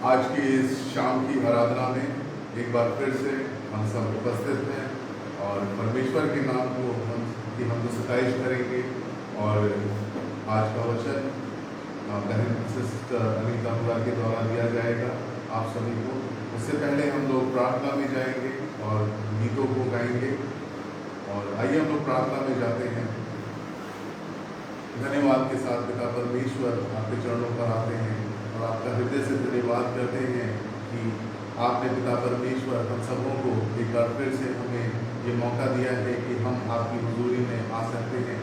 आज की इस शाम की आराधना में एक बार फिर से हम सब उपस्थित हैं और परमेश्वर के नाम को हम सताइश करेंगे। और आज का वचन बहन सिस्टर अनीता मुला के द्वारा दिया जाएगा आप सभी को। उससे पहले हम लोग प्रार्थना में जाएंगे और गीतों को गाएंगे। और आइए हम लोग प्रार्थना में जाते हैं। धन्यवाद के साथ पिता परमेश्वर आपके चरणों पर आते हैं और आपका हृदय से धन्यवाद करते हैं कि आपने पिता परमेश्वर हम सबों को एक बार फिर से हमें ये मौका दिया है कि हम आपकी हुजूरी में आ सकते हैं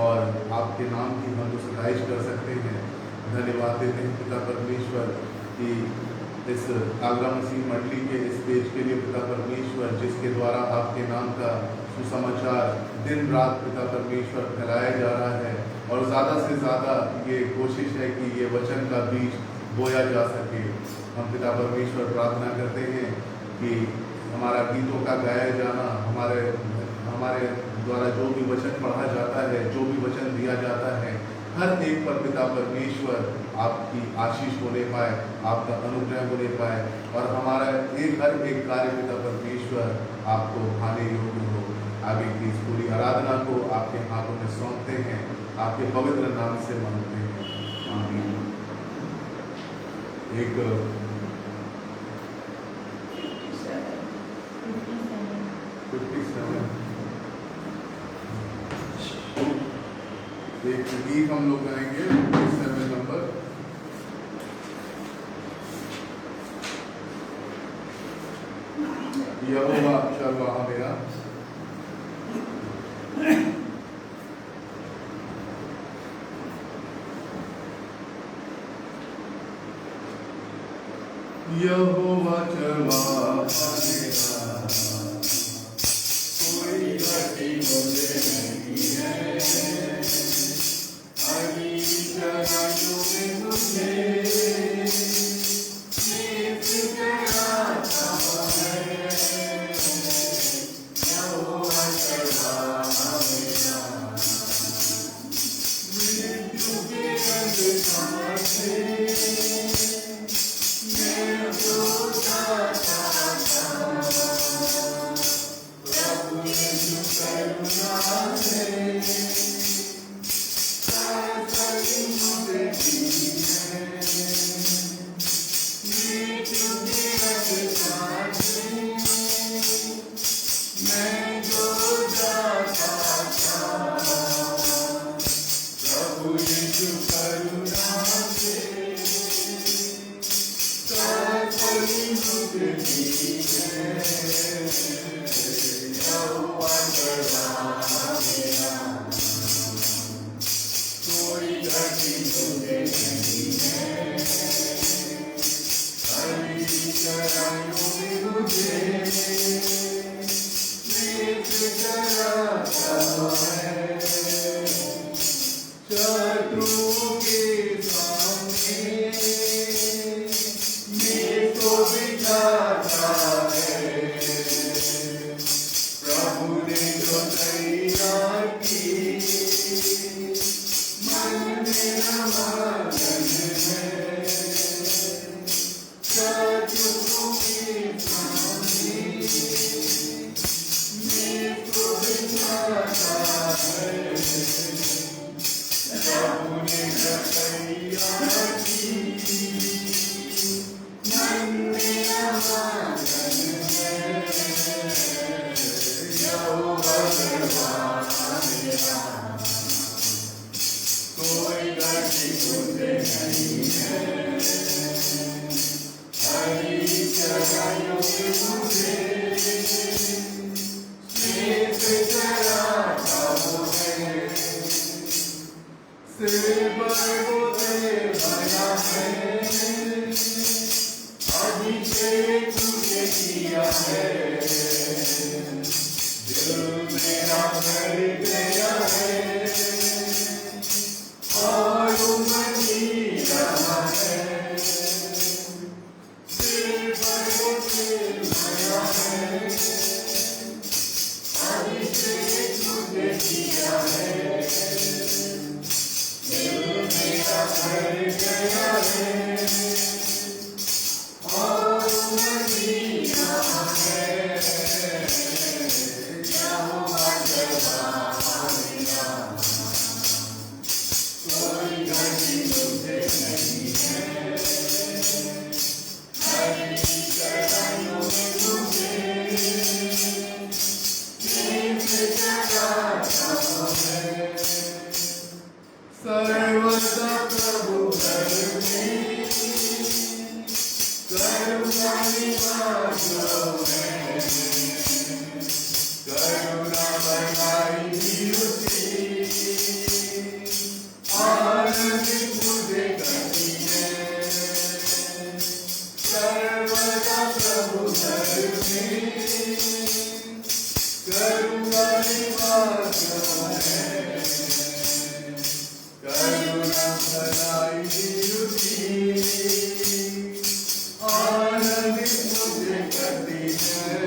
और आपके नाम की हम सताइश कर सकते हैं। धन्यवाद देते हैं पिता परमेश्वर कि इस आगरा मसीह मंडली के इस पेज के लिए पिता परमेश्वर जिसके द्वारा आपके नाम का सुसमाचार दिन रात पिता परमेश्वर फैलाया जा रहा है और ज़्यादा से ज़्यादा ये कोशिश है कि ये वचन का बीज बोया जा सके। हम पिता परमेश्वर प्रार्थना करते हैं कि हमारा गीतों का गाया जाना, हमारे द्वारा जो भी वचन पढ़ा जाता है, जो भी वचन दिया जाता है, हर एक पर पिता परमेश्वर आपकी आशीष होने पाए, आपका अनुग्रह होने पाए और हमारा हर एक कार्य पिता परमेश्वर आपको भाने योग्य हो। आगे की इस पूरी आराधना को आपके हाथों में सौंपते हैं, आपके पवित्र नाम से मांगते हैं, आमीन। एक 57 एक गीत हम लोग गाएंगे 57 नंबर। यहोवा चरवाहा मेरा, यहोवा चरवाहा मेरा, कोई गति मुझे नहीं है। हरी चराइयों में मुझे नीत कराता है। यहोवा चरवाहा मेरा, मृत्यु के अंधकार से शत्रु के सामने मैं तो विचार करुणा बनाई उसी आनंदित मुझे करती है सर्वदा प्रभु घर में करुणा निवास है करुणा बनाई उसी आनंदित मुझे करती है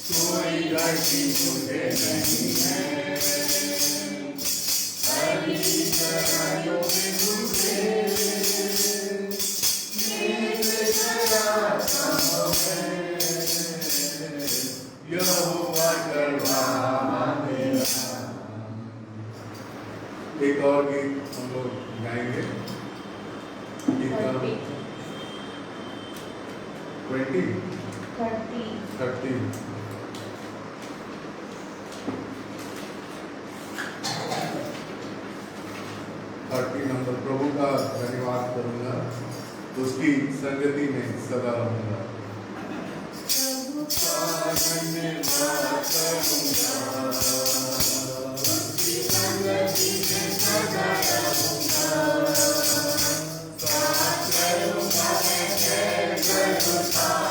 कोई गलती मुझे नहीं है हरी चरणों में मुझे मेरे चराता है यहोवा करवाना मेरा। एक और गीत हम लोग गाएंगे गीत का 30 नंबर। प्रभु का धन्यवाद करूंगा उसकी संगति में सदा रहूंगा प्रभु का धन्यवाद करूंगा उसकी संगति में सदा रहूंगा साथ करूंगा मैं जय करूंगा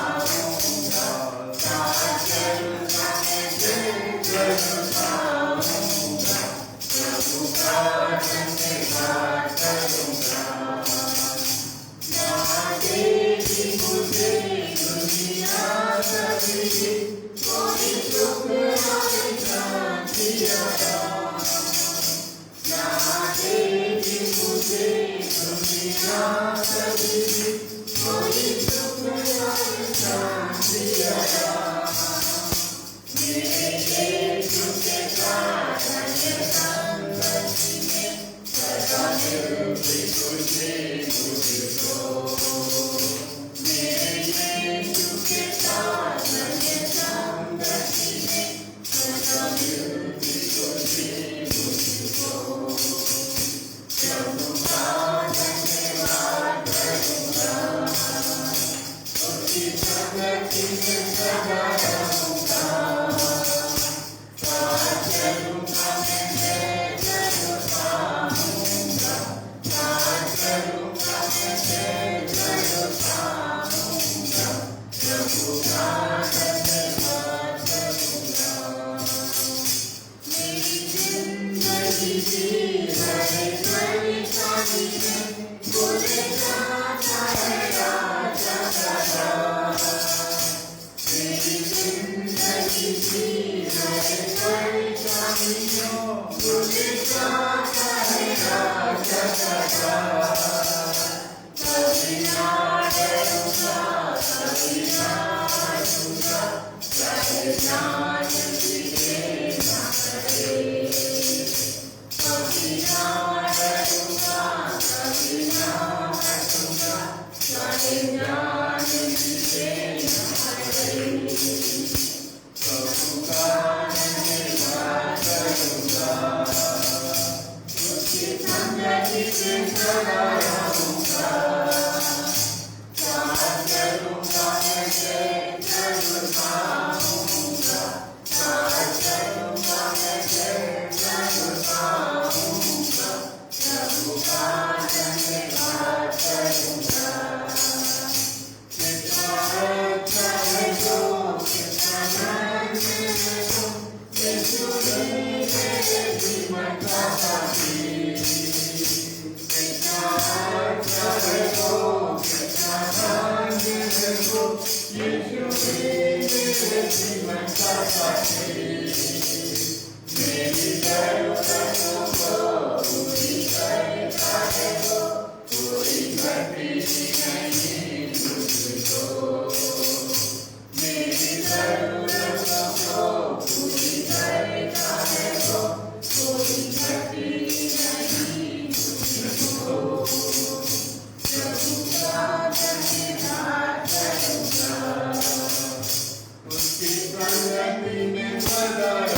Hallelujah.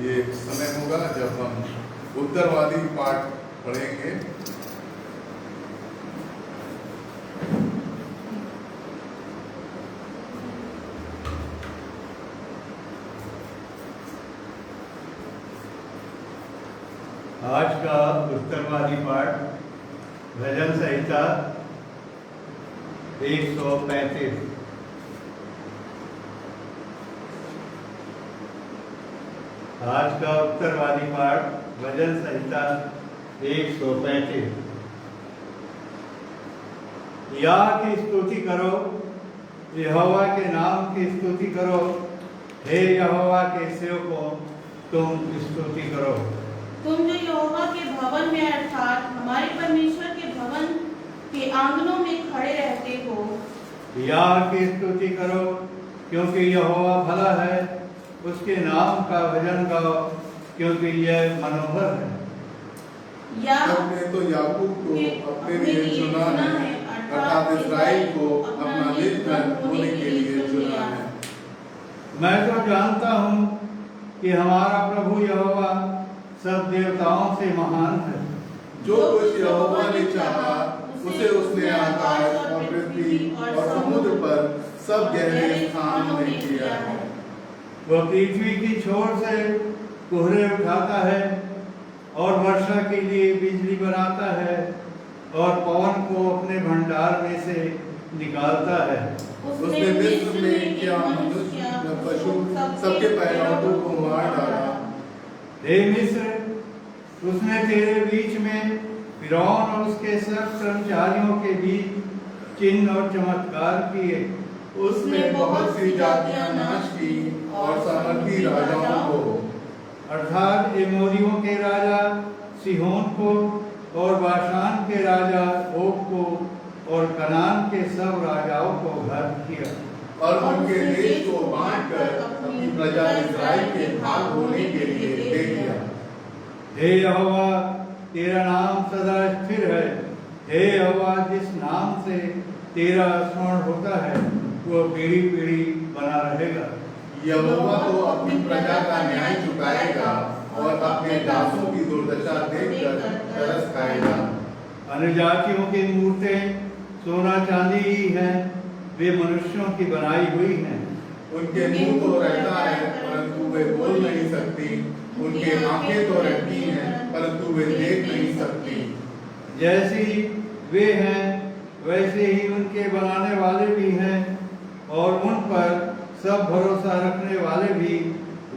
ये समय होगा जब हम उत्तरवादी पाठ पढ़ेंगे। आज का उत्तरवादी पाठ भजन संहिता 135। आज का उत्तरवादी पाठ भजन संहिता 135। याह की स्तुति करो, यहोवा के नाम की स्तुति करो। हे यहोवा के सेवकों, तुम स्तुति करो। तुम जो यहोवा के भवन में अर्थात हमारे परमेश्वर के भवन के आंगनों में खड़े रहते हो। याह की स्तुति करो, क्योंकि यहोवा भला है। उसके नाम का भजन गाओ, क्योंकि यह मनोहर है। हमने तो याकूब को अपने लिए चुना है, अर्थात इस्राएल को अपना निज धन होने के लिए चुना है। मैं तो जानता हूँ कि हमारा प्रभु यहोवा सब देवताओं से महान है। जो कुछ यहोवा ने चाहा, उसे उसने आकाश और पृथ्वी और समुद्र पर सब गहरे स्थानों में किया है। वह पृथ्वी की छोर से कोहरे उठाता है और वर्षा के लिए बिजली बनाता है और पवन को अपने भंडार में से निकालता है। उसने मिस्र में क्या मनुष्य पशु सबके पैरों को मार डाला। हे मिस्र, उसने तेरे बीच में फिरौन और उसके सब कर्मचारियों के बीच चिन्ह और चमत्कार किए। उसने बहुत सी जातियां नाश की और सामर्थी राजाओं को, अर्थात एमोरियों के राजा सिहोन को और बाशान के राजा ओग को और कनान के सब राजाओं को घात किया और उनके देश को बांटकर अपनी प्रजा इस्राएल के भाग होने के लिए दे दिया। हे यहोवा, तेरा नाम सदा स्थिर है। हे यहोवा, जिस नाम से तेरा स्मरण होता है वह पीढ़ी पीढ़ी बना रहेगा। यहोवा तो अपनी प्रजा का न्याय चुकाएगा और अपने दासों की दुर्दशा देखकर तरस खाएगा। अन्य जातियों की मूर्तें सोना चांदी ही हैं, वे मनुष्यों की बनाई हुई हैं। उनके मुंह तो रहता है परंतु वे बोल नहीं सकती, उनके आंखें तो रहती हैं परंतु वे देख नहीं सकती। जैसी वे हैं वैसे ही उनके बनाने वाले भी हैं और उन पर सब भरोसा रखने वाले भी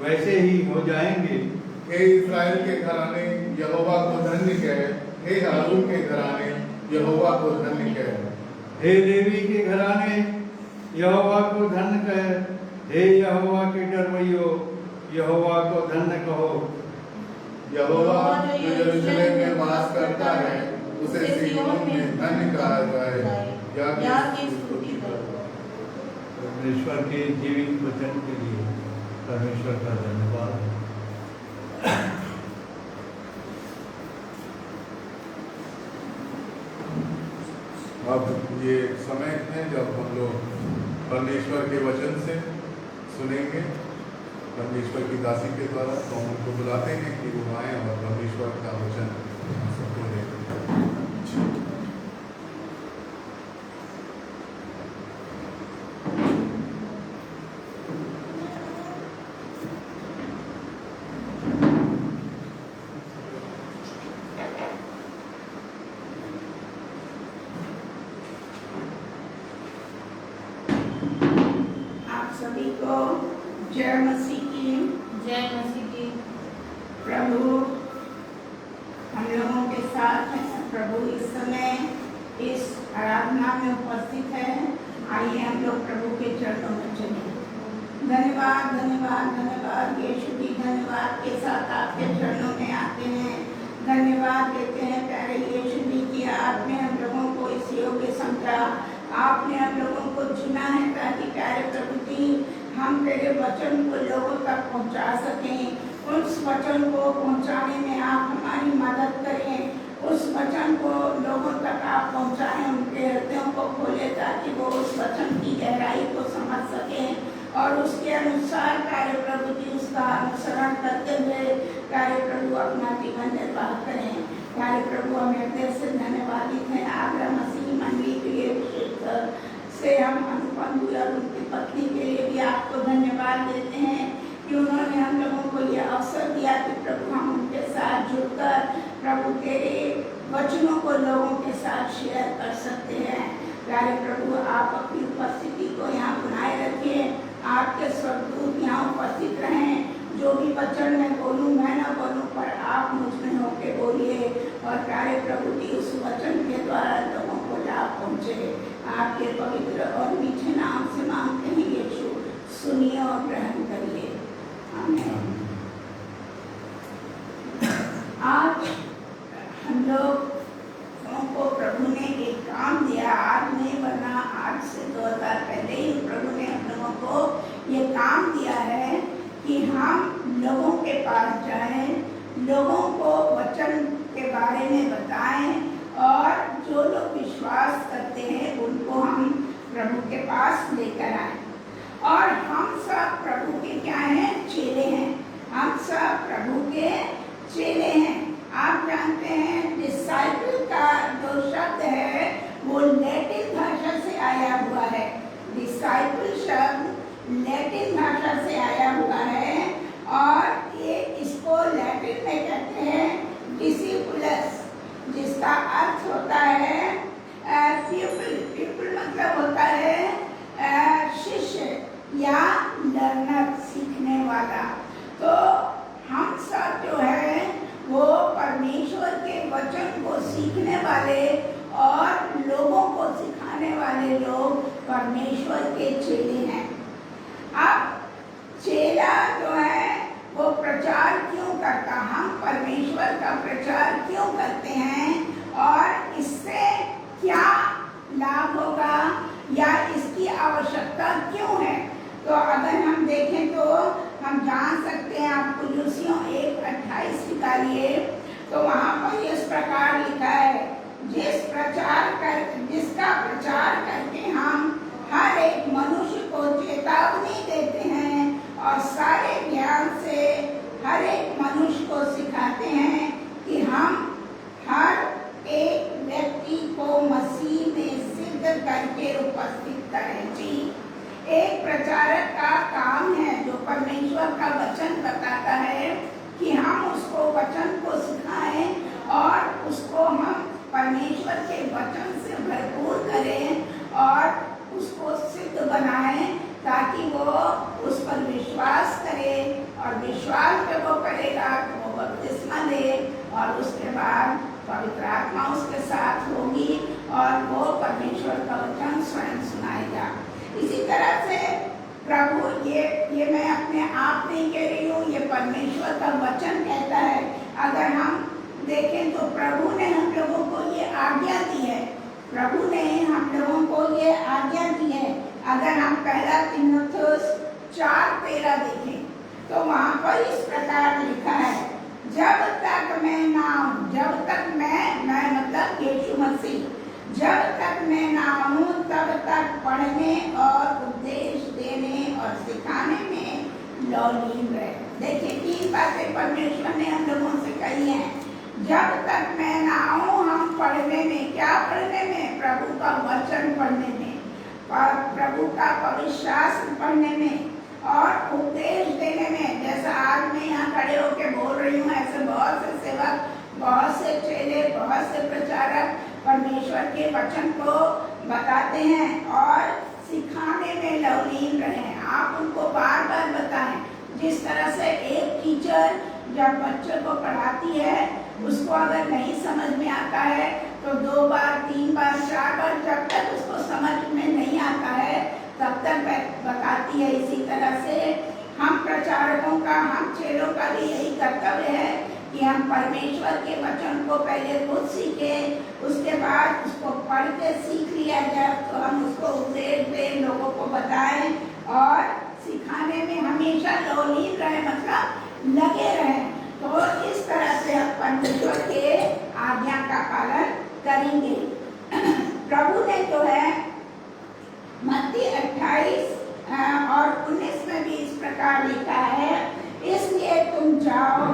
वैसे ही हो जाएंगे। हे इस्राएल के घराने, यहोवा को धन्य कह। हे हारून के घराने, यहोवा को धन्य कह। हे लेवी के घराने, यहोवा को धन्य कह। हे यहोवा के डरवैयो, यहोवा को धन्य कहो। यहोवा जो यरूशलेम में वास करता है, उसे सिय्योन में धन्य कहा जाए। याह की स्तुति करो। परमेश्वर के जीवित वचन के लिए परमेश्वर का धन्यवाद। अब ये समय है जब हम लोग परमेश्वर के वचन से सुनेंगे परमेश्वर की दासी के द्वारा। तो हम उनको बुलाते हैं कि वो आए और परमेश्वर का वचन सबको दें। सभी को जय मसीह की। जय मसीह की। प्रभु हम लोगों के साथ है। प्रभु इस समय इस आराधना में उपस्थित है। आइए हम लोग प्रभु के चरणों में चलें। धन्यवाद धन्यवाद धन्यवाद यीशु जी, धन्यवाद के साथ आपके चरणों में आते हैं। धन्यवाद देते हैं प्यारे यीशु जी कि आपने हम लोगों को इस योग्य समझा, आपने हम लोगों को चुना है ताकि प्यारे प्रभु जी हम तेरे वचन को लोगों तक पहुंचा सकें। उस वचन को पहुंचाने में आप हमारी मदद करें। उस वचन को लोगों तक आप पहुंचाएं, उनके हृदयों को खोले ताकि वो उस वचन की गहराई को समझ सकें और उसके अनुसार कार्य प्रभु जी उसका अनुसरण करते हुए कार्य प्रभु अपना जीवन निर्वाह करें। कार्य प्रभु हम हृदय से धन्यवादित हैं। आगरा मसीह मंडली के लिए विशेष से हम अनुपम और उनकी पत्नी के लिए भी आपको धन्यवाद देते हैं कि उन्होंने हम लोगों को ये अवसर दिया कि प्रभु हम उनके साथ जुड़कर प्रभु तेरे वचनों को लोगों के साथ शेयर कर सकते हैं। प्यारे प्रभु आप अपनी उपस्थिति को यहाँ बनाए रखें। आपके स्वर्गदूत यहाँ उपस्थित रहें। जो भी वचन मैं बोलूँ मैं ना बोलूँ पर आप मुझ में होके बोलिए और प्यारे प्रभु जी उस वचन के द्वारा लोगों को लाभ पहुँचे। आपके पवित्र और मीठे नाम से मांगते हैं यीशु, सुनिए और ग्रहण करिए। आमीन। आज हम लोग को प्रभु ने एक काम दिया, आज नहीं वरना आज से 2000 पहले ही प्रभु ने हम लोगों को ये काम दिया है कि हम लोगों के पास जाएं, लोगों को वचन के बारे में बताएं और जो लोग विश्वास करते हैं उनको हम प्रभु के पास लेकर आए। और हम सब प्रभु के क्या हैं? चेले हैं। हम सब प्रभु के चेले हैं। आप जानते हैं डिसाइपल का जो शब्द है वो लैटिन भाषा से आया हुआ है। डिसाइपल शब्द लैटिन भाषा से आया हुआ है और ये इसको लैटिन में कहते हैं डिसिपुलस, जिसका अर्थ होता है पीपल। पीपल मतलब होता है शिष्य या लर्नर, सीखने वाला। तो हम सब जो है वो परमेश्वर के वचन को सीखने वाले और लोगों को सिखाने वाले लोग परमेश्वर के चेले हैं। अब चेला जो है वो प्रचार क्यों करता? हम परमेश्वर का प्रचार क्यों करते हैं और इससे क्या लाभ होगा या इसकी आवश्यकता क्यों है? तो अगर हम देखें तो हम जान सकते हैं। आप कुलुसियों 1:28 निकालिए तो वहाँ पर इस प्रकार लिखा है, जिसका प्रचार करके हम हर एक मनुष्य को चेतावनी देते हैं और सारे ज्ञान से हर एक मनुष्य को सिखाते हैं कि हम हर एक व्यक्ति को मसीह में सिद्ध करके उपस्थित करें। जी, एक प्रचारक का काम है जो परमेश्वर का वचन बताता है कि हम उसको वचन को सिखाएं और उसको हम परमेश्वर के वचन से भरपूर करें और उसको सिद्ध बनाएं ताकि वो उस पर विश्वास करे और विश्वास जब वो करेगा तो वो बपतिस्मा ले और उसके बाद पवित्र आत्मा उसके साथ होगी और वो परमेश्वर का वचन स्वयं सुनाएगा। इसी तरह से प्रभु ये मैं अपने आप नहीं कह रही हूँ, ये परमेश्वर का वचन कहता है। अगर हम देखें तो प्रभु ने हम लोगों को ये आज्ञा दी है। प्रभु ने हम लोगों को ये आज्ञा दी है। अगर हम 1 तीमुथियुस 4:13 देखें तो वहाँ पर इस प्रकार लिखा है, जब तक मैं ना हूँ, जब तक मैं मतलब यीशु मसीह, जब तक मैं ना हूँ तब तक पढ़ने और उपदेश देने और सिखाने में लौलीन रहे। देखिए 3 बातें परमेश्वर ने हम लोगों से कही हैं। जब तक मैं ना हूँ हम पढ़ने में, क्या पढ़ने में? प्रभु का वचन पढ़ने में, प्रभु का पवित्र शास्त्र पढ़ने में और उपदेश देने में। जैसा आज मैं यहाँ खड़े होकर बोल रही हूँ, ऐसे बहुत से सेवक, बहुत से चेले, बहुत से प्रचारक परमेश्वर के वचन को बताते हैं और सिखाने में लवलीन रहें। आप उनको बार बार बताएं। जिस तरह से एक टीचर जब बच्चे को पढ़ाती है, उसको अगर नहीं समझ में आता है तो 2 बार 3 बार 4 बार, जब तक उसको समझ में नहीं आता है तब तक बताती है। इसी तरह से हम प्रचारकों का, हम चेलों का भी यही कर्तव्य है कि हम परमेश्वर के वचन को पहले खुद सीखें, उसके बाद उसको पढ़ के सीख लिया जाए तो हम उसको उपदेश दें, लोगों को बताएं और सिखाने में हमेशा लोलीन रहे, मतलब लगे रहें। तो इस तरह से हम परमेश्वर के आज्ञा का पालन करेंगे। प्रभु ने जो है मत्ती 28 और 19 में भी इस प्रकार लिखा है, इसलिए तुम जाओ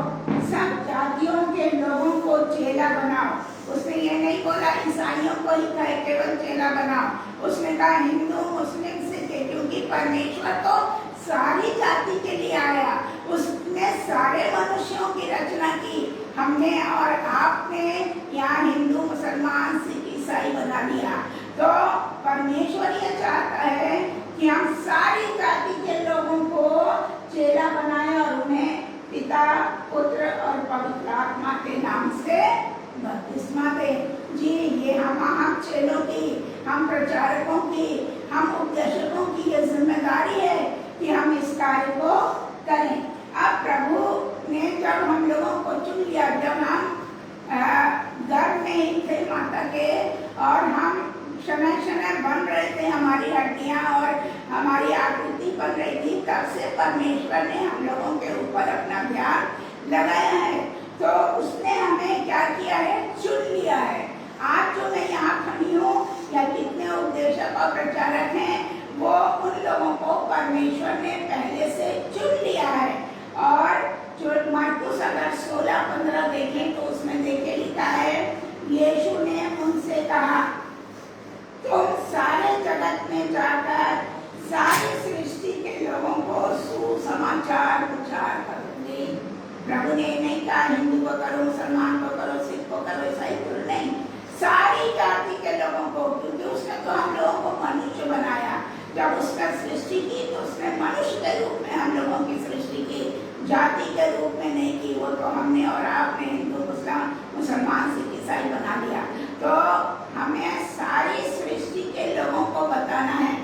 सब जातियों के लोगों को चेला बनाओ। उसने ये नहीं बोला ईसाइयों को ही केवल चेला बनाओ, उसने कहा हिंदू मुस्लिम सिख, क्योंकि परमेश्वर तो सारी जाति के लिए आया, उसने सारे मनुष्यों की रचना की। हमने और आपने यहाँ हिंदू मुसलमान सिख ईसाई बना लिया। तो परमेश्वर ये चाहता है कि हम सारी जाति के लोगों को चेला बनाएं और उन्हें पिता पुत्र और पवित्र आत्मा के नाम से बपतिस्मा दें। जी, ये हम चेलों की, हम प्रचारकों की, हम उपदेशकों की ये जिम्मेदारी है कि हम इस कार्य को करें। अब प्रभु ने जब हम लोगों को चुन लिया, जब हम गर्भ में ही थे माता के और हम समय बन रहे थे, हमारी हड्डियां और हमारी आकृति बन रही थी, तब से परमेश्वर ने हम लोगों के ऊपर अपना ध्यान लगाया है। तो उसने हमें क्या किया है, चुन लिया है। आज जो मैं यहाँ खड़ी हूँ या कितने उपदेशक और प्रचारक हैं, वो उन लोगों को परमेश्वर ने पहले से चुन लिया है। और जो मार्कुस अगर 16-15 देखें तो उसमें देखे लिखा है, यीशु ने उनसे कहा, तुम सारे जगत में जाकर सारी सृष्टि के लोगों को सुसमाचार प्रचार करोगे। प्रभु ने नहीं कहा हिंदू को करो, मुसलमान को करो, सिख को करो, ईसाई को नहीं, सारी जाति के लोगों को, क्योंकि उसने तो हम लोगों को मनुष्य बनाया। जब उसने सृष्टि की तो उसने मनुष्य के रूप में हम लोगों की सृष्टि की, जाति के रूप में नहीं की। वो तो हमने और आपने हिंदू मुसलमान सिख ईसाई बना लिया। तो हमें सारी सृष्टि के लोगों को बताना है।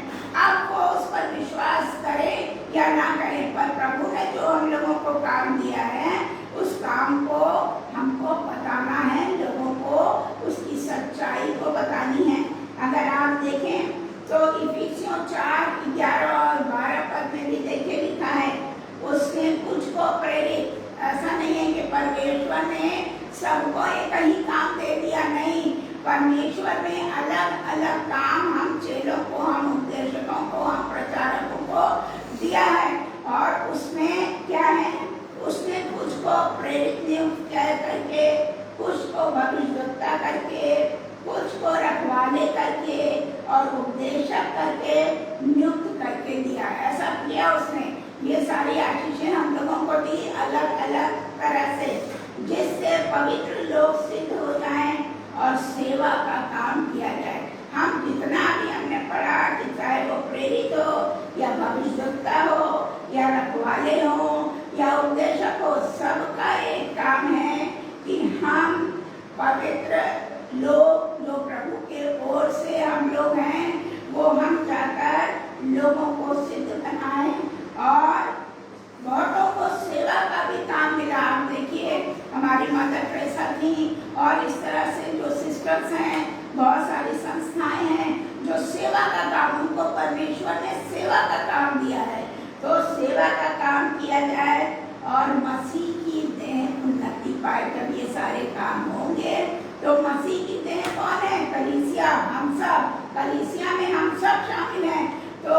अब वो उस पर विश्वास करें या ना करें, पर प्रभु ने जो हम लोगों को काम दिया है, उस काम को हमको बताना है, लोगों को उसकी सच्चाई को बतानी है। अगर आप देखें तो इफिसियों 4:11 और 12 पद में भी देखे लिखा है, उसने कुछ को प्रेरित, ऐसा नहीं है कि परमेश्वर ने सबको एक ही काम दे दिया, नहीं, परमेश्वर ने अलग अलग काम हम चेलों को, हम उपदेशकों को, हम प्रचारकों को दिया है। और उसमें क्या है, उसने कुछ को प्रेरित नियुक्त करके, कुछ को भविष्यवक्ता करके, कुछ को रखवाले करके और उपदेशक करके नियुक्त करके दिया। ऐसा किया उसने। ये सारी आशीषें हम लोगों को दी अलग अलग तरह से, जिससे पवित्र लोग सिद्ध हो जाएं और सेवा का काम किया जाए। हम जितना भी हमने पढ़ा, कि चाहे वो प्रेरित हो या भविष्यवक्ता हो या रखवाले हो या उपदेशक हो, सबका एक काम है कि हम पवित्र लोग, जो प्रभु के ओर से हम लोग हैं, वो हम जाकर लोगों को सिद्ध बनाएं। और बहुतों को सेवा का भी काम मिला। आप देखिए, हमारी मदर टेरेसा थी और इस तरह से जो सिस्टर्स हैं, बहुत सारी संस्थाएं हैं जो सेवा का काम, उनको परमेश्वर ने सेवा का काम दिया है। तो सेवा का काम किया जाए और मसीह की देह उन्नति पाए। जब ये सारे काम होंगे तो मसीह की देह कौन है? कलीसिया, हम सब। कलीसिया में हम सब शामिल हैं। तो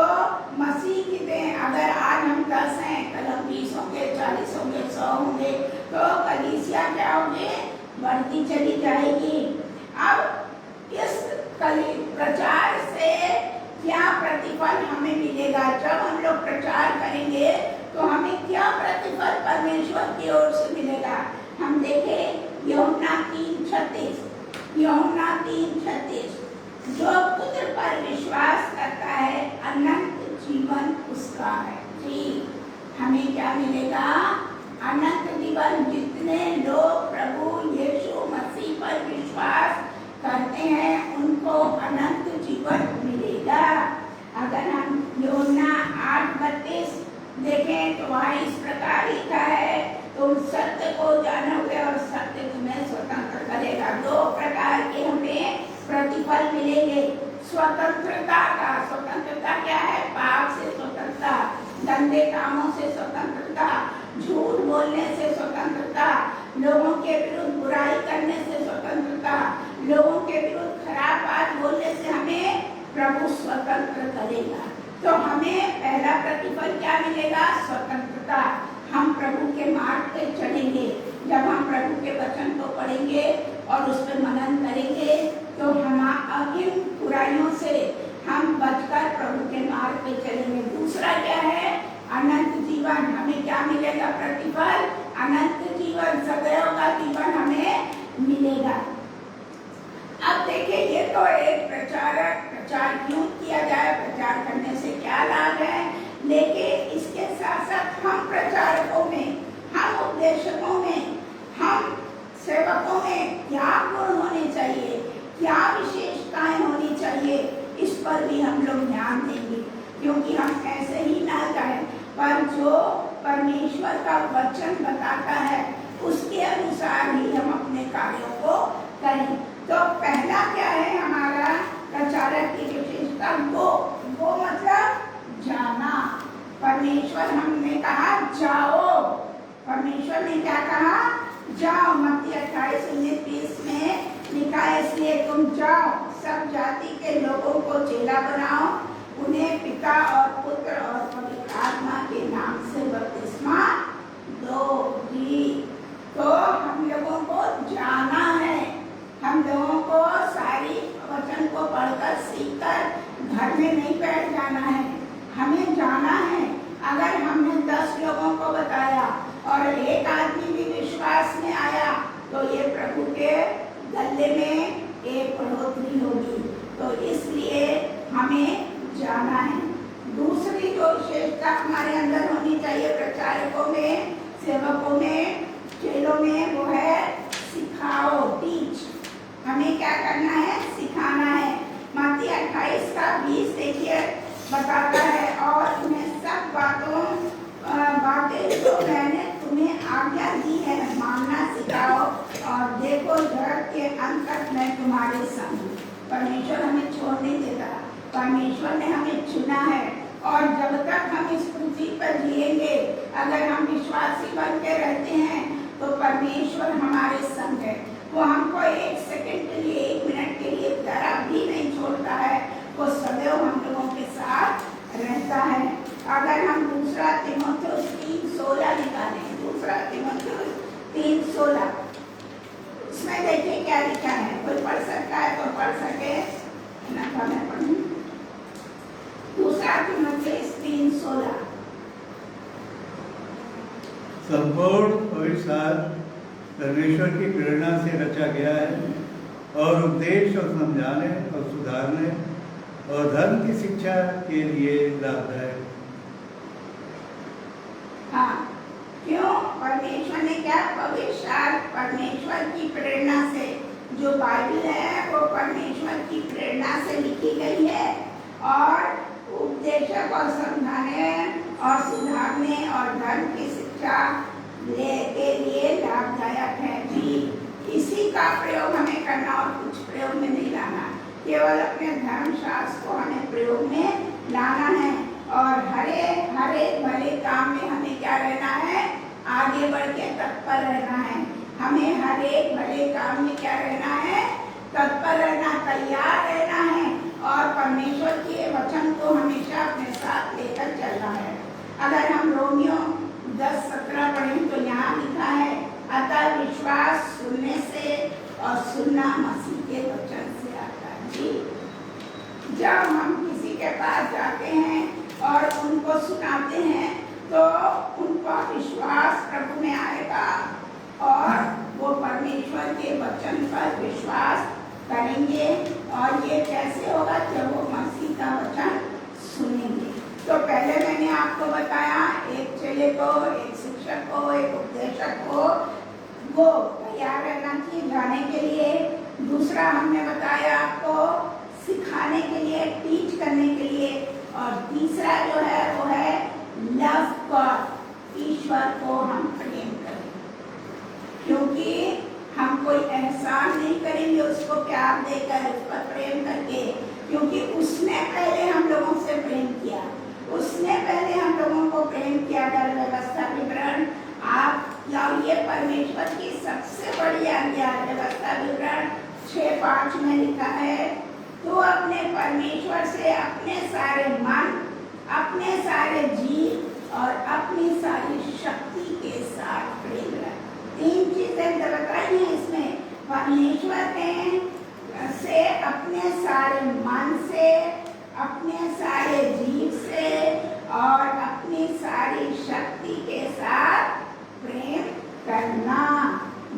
मसीह की देह, अगर आज हम 10 हैं, कल हम 20 होंगे, 40 होंगे, 100 होंगे, तो कलीसिया क्या होंगे? बढ़ती चली जाएगी। अब इस प्रचार से क्या प्रतिफल हमें मिलेगा? जब हम लोग प्रचार करेंगे तो हमें क्या प्रतिफल परमेश्वर की ओर से मिलेगा? हम देखें यूहन्ना 3:36, यूहन्ना 3:36, जो पुत्र पर विश्वास करता है अनंत जीवन उसका है जी। हमें क्या मिलेगा? अनंत जीवन। जितने लोग प्रभु यीशु मसीह पर विश्वास करते हैं उनको अनंत जीवन मिलेगा। अगर हम यूहन्ना 8:32 देखें तो वहाँ इस प्रकार लिखा है, तुम सत्य को जानोगे और सत्य तुम्हें स्वतंत्र करेगा। 2 प्रकार के हमें प्रतिफल मिलेंगे स्वतंत्रता का। स्वतंत्रता क्या है? पाप से स्वतंत्रता, गंदे कामों से स्वतंत्रता, झूठ बोलने से स्वतंत्रता, लोगों के विरुद्ध बुराई करने से स्वतंत्रता, लोगों के विरुद्ध खराब बात बोलने से हमें प्रभु स्वतंत्र करेगा। तो हमें पहला प्रतिफल क्या मिलेगा? स्वतंत्रता। हम प्रभु के मार्ग पे चलेंगे। जब हम प्रभु के वचन को पढ़ेंगे और उस पर मनन करेंगे तो हम इन बुराइयों से हम बचकर प्रभु के मार्ग पे चलेंगे। दूसरा क्या है? अनंत जीवन। हमें क्या मिलेगा? प्रतिफल अनंत जीवन, सदैव का जीवन हमें मिलेगा। अब देखिए, ये तो एक प्रचार क्यों किया जाए, प्रचार करने से क्या लाभ है, लेकिन इसके साथ साथ हम प्रचारकों में, हम उपदेशकों में, हम सेवकों में क्या गुण होने चाहिए, क्या विशेषताएं होनी चाहिए, इस पर भी हम लोग ध्यान देंगे। क्योंकि हम ऐसे ही ना जाए, पर जो परमेश्वर का वचन बताता है उसके अनुसार ही हम अपने कार्यों को करें। तो पहला क्या है हमारा प्रचारक की विशेषता? वो मतलब जाना। परमेश्वर हमने कहा जाओ, परमेश्वर ने क्या कहा? जाओ। मत्ती 28:19-20 में लिखा है, इसलिए तुम जाओ, सब जाति के लोगों को चेला बनाओ, उन्हें पिता और पुत्र और पवित्र आत्मा के नाम से बपतिस्मा दो जी। तो हम लोगों को जाना है। हम लोगों को सारी वचन को पढ़कर सीखकर घर में नहीं बैठ जाना है, हमें जाना है। अगर हमने 10 लोगों को बताया और एक आदमी भी विश्वास में आया तो ये प्रभु के गले में एक बढ़ोतरी होगी। तो इसलिए हमें जाना है। दूसरी जो विशेषता हमारे अंदर होनी चाहिए प्रचारकों में, सेवकों में, चेलों में, वो है सिखाओ, टीच। हमें क्या करना है? सिखाना है। मत्ती 28:20 देखिए बताता है, और उन्हें सब बातें जो मैंने तुम्हें आज्ञा दी है मानना सिखाओ, और देखो जगत के अंत तक मैं तुम्हारे संग हूं। परमेश्वर हमें छोड़ नहीं देता, परमेश्वर ने हमें चुना है, और जब तक हम इस पृथ्वी पर जिएंगे, अगर हम विश्वासी बन के रहते हैं तो परमेश्वर हमारे संग है। वो हमको 1 सेकंड के लिए, 1 मिनट के लिए जरा भी नहीं छोड़ता है, वो सदैव हम लोगों के साथ रहता है। अगर हम 2 तीमुथियुस 3:16 निकालें, 2 तीमुथियुस 3:16, इसमें देखिए क्या लिखा है। कोई पढ़ सकता है तो पढ़ सके, ना तो मैं पढ़ूं। 2 तीमुथियुस 3:16। संपूर्ण पवित्र शास्त्र परमेश्वर की प्रेरणा से रचा गया है और उपदेश और समझाने और सुधारने और धर्म की शिक्षा के लिए लाभदायक। हाँ, क्यों? परमेश्वर ने क्या? पवित्र शास्त्र परमेश्वर की प्रेरणा से, जो बाइबल है वो परमेश्वर की प्रेरणा से लिखी गई है, और उपदेशक और समझाने और सुधारने और धर्म की शिक्षा के लिए लाभदायक है जी। इसी का प्रयोग हमें करना और कुछ प्रयोग में नहीं लाना, केवल अपने धर्मशास्त्र को हमें प्रयोग में लाना है। और हरे भले काम में हमें क्या रहना है? आगे बढ़ के तत्पर रहना है। हमें हर एक भले काम में क्या रहना है? तत्पर रहना, तैयार रहना है, और परमेश्वर के वचन को हमेशा अपने साथ लेकर चलना है। अगर हम रोमियो 10:17 पढ़ें तो यहाँ लिखा है, अतः विश्वास सुनने से और सुनना मसीह के वचन से आता है जी। जब हम किसी के पास जाते हैं और उनको सुनाते हैं तो उनका विश्वास प्रभु में आएगा, और वो परमेश्वर के वचन पर विश्वास करेंगे। और ये कैसे होगा? जब वो मसीह का वचन सुनेंगे। तो को, एक शिक्षक को, एक उपदेशक को वो तैयार रहना चाहिए जाने के लिए। दूसरा हमने बताया आपको सिखाने के लिए, टीच करने के लिए। और तीसरा जो है वो है लव गॉड, ईश्वर को हम प्रेम करें, क्योंकि हम कोई एहसान नहीं करेंगे उसको प्यार देकर, उस पर प्रेम करके, क्योंकि उसने पहले हम लोगों से प्रेम किया, उसने पहले हम लोगों को प्रेम किया। कर व्यवस्था विवरण आप या ये परमेश्वर की सबसे बड़ी आज्ञा है। व्यवस्था विवरण 6:5 में लिखा है, तो अपने परमेश्वर से अपने सारे मन, अपने सारे जीव और अपनी सारी शक्ति के साथ प्रेम रख। 3 चीजें बताई हैं इसमें, परमेश्वर से अपने सारे मन से, अपने सारे जीव से और अपनी सारी शक्ति के साथ प्रेम करना।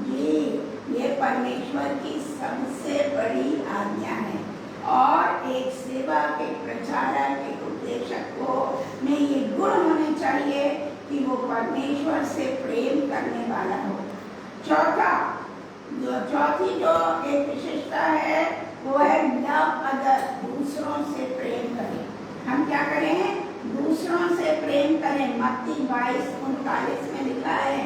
ये परमेश्वर की सबसे बड़ी आज्ञा है। और एक सेवक, एक प्रचारक, एक उपदेशक को में ये गुण होने चाहिए कि वो परमेश्वर से प्रेम करने वाला हो। चौथी जो एक विशेषता है वो है लव अदर, दूसरों से प्रेम करें। हम क्या करें? दूसरों से प्रेम करें। मत्ती 22:39 में लिखा है,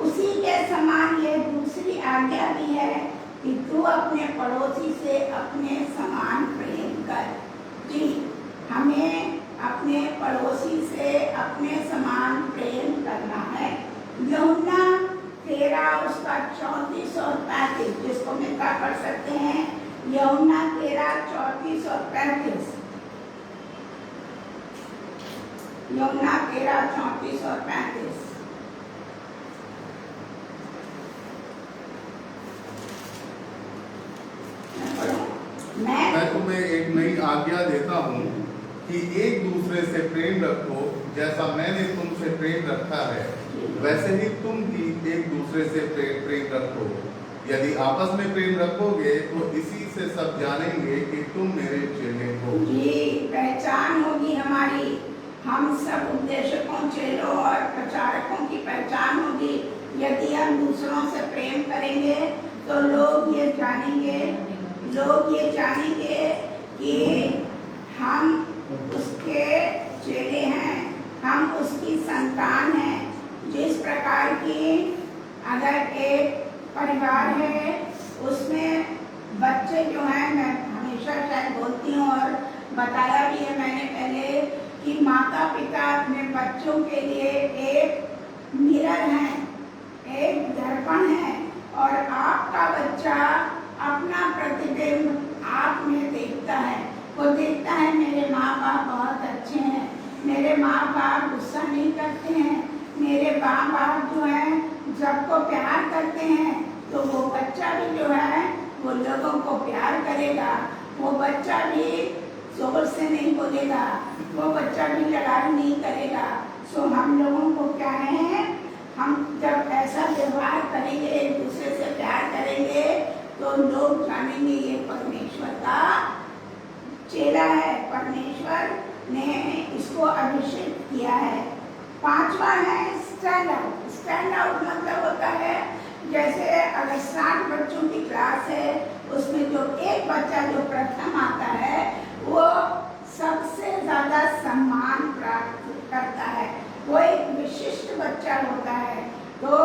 उसी के समान ये दूसरी आज्ञा भी है कि तू अपने पड़ोसी से अपने समान प्रेम कर। जी, हमें अपने पड़ोसी से अपने समान प्रेम करना है। यूहन्ना 13 उसका 34 और 35, जिसको मिलकर पढ़ सकते हैं। यूहन्ना 13, 34 और 35। यूहन्ना 13, 34 और 35। मैं तुम्हें एक नई आज्ञा देता हूँ कि एक दूसरे से प्रेम रखो, जैसा मैंने तुमसे प्रेम रखा है वैसे ही तुम भी एक दूसरे से प्रेम रखो। यदि आपस में प्रेम रखोगे तो इसी से सब जानेंगे कि तुम मेरे चेले हो। ये पहचान होगी हमारी, हम सब उपदेशकों, चेलों और प्रचारकों की पहचान होगी। यदि हम दूसरों से प्रेम करेंगे तो लोग ये जानेंगे कि हम उसके चेले हैं, हम उसकी संतान हैं। जिस प्रकार की अगर एक परिवार है उसमें बच्चे जो हैं, मैं हमेशा शायद बोलती हूँ और बताया भी है मैंने पहले कि माता पिता अपने बच्चों के लिए एक मिरर है, एक दर्पण है, और आपका बच्चा अपना प्रतिबिंब आप में देखता है। वो देखता है मेरे माँ बाप बहुत अच्छे हैं, मेरे माँ बाप गुस्सा नहीं करते हैं, मेरे माँ बाप जो हैं सबको प्यार करते हैं, तो वो बच्चा भी जो है वो लोगों को प्यार करेगा। वो बच्चा भी जोर से नहीं बोलेगा, वो बच्चा भी लड़ाई नहीं करेगा। सो हम लोगों को क्या है, हम जब ऐसा व्यवहार करेंगे, एक दूसरे से प्यार करेंगे, तो लोग जानेंगे ये परमेश्वर का चेला है, परमेश्वर ने इसको अभिषेक किया है। 5वां है स्टैंड आउट। स्टैंड आउट मतलब होता है जैसे अगर 60 बच्चों की क्लास है, उसमें जो एक बच्चा जो प्रथम आता है वो सबसे ज्यादा सम्मान प्राप्त करता है, वो एक विशिष्ट बच्चा होता है। तो